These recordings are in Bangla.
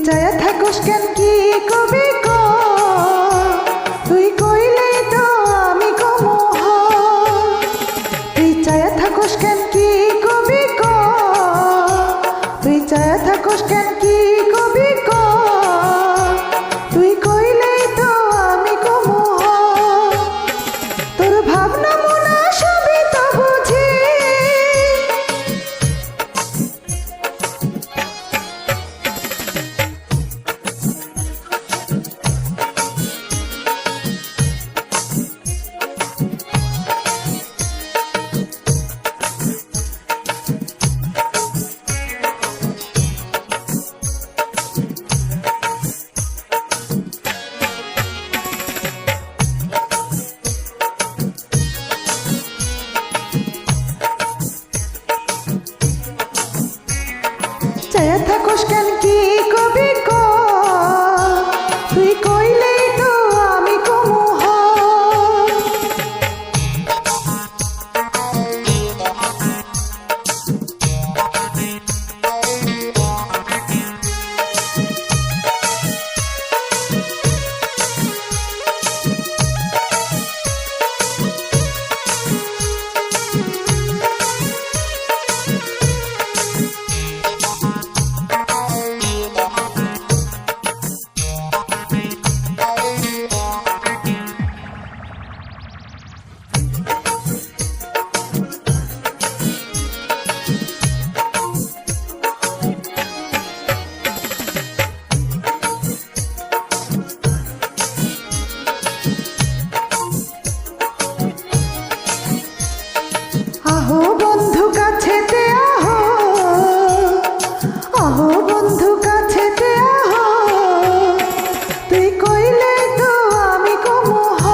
চায়া থাকোস কেন কি কবি ক তুই কইলে তো আমি কমু হ তুই চায়া থাকোস কেন কি কবি ক তুই চায়া থাকোস কেন কি কবি ক তুই কইলে তো আমি কমু হ তোর ভাবনা মনা সবই তো বুঝি চায়া থাকোস কেন কি কবি ক তুই কইলেই তো আমি কমু হ আহো বন্ধু কাছেতে আহো আহো বন্ধু কাছেতে আহো তুই কইলে তো আমি কমু হ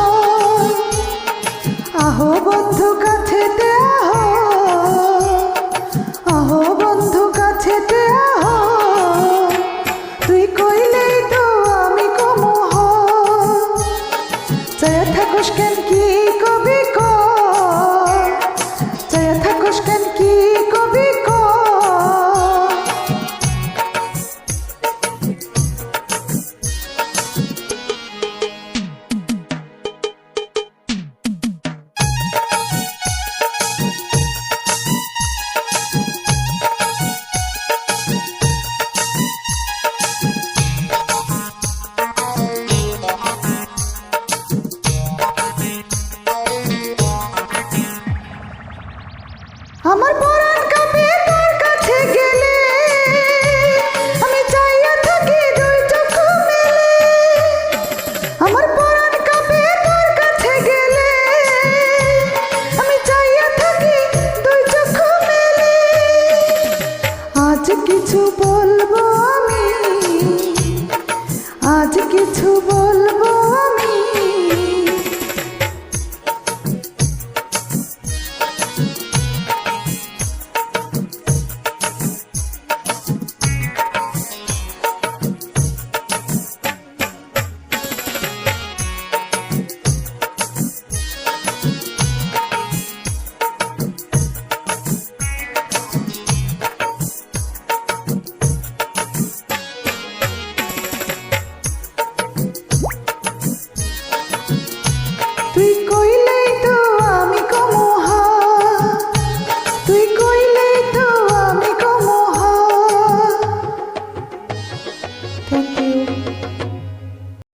আহো বন্ধু কাছেতে আহো আহো বন্ধু কাছেতে আহো তুই কইলে তো আমি কমু হ চায়া থাকোস কেন কি কবি ক চায়া থাকোস কেন কি কবি ক আমার পরাণ কাঁপে তোর কাছে গেলে আমি চাইয়া থাকি দুই চোখ মেলে আমার পরাণ কাঁপে তোর কাছে গেলে আমি চাইয়া থাকি দুই চোখ মেলে আজ কিছু বলবো আমি আজ কিছু বলবো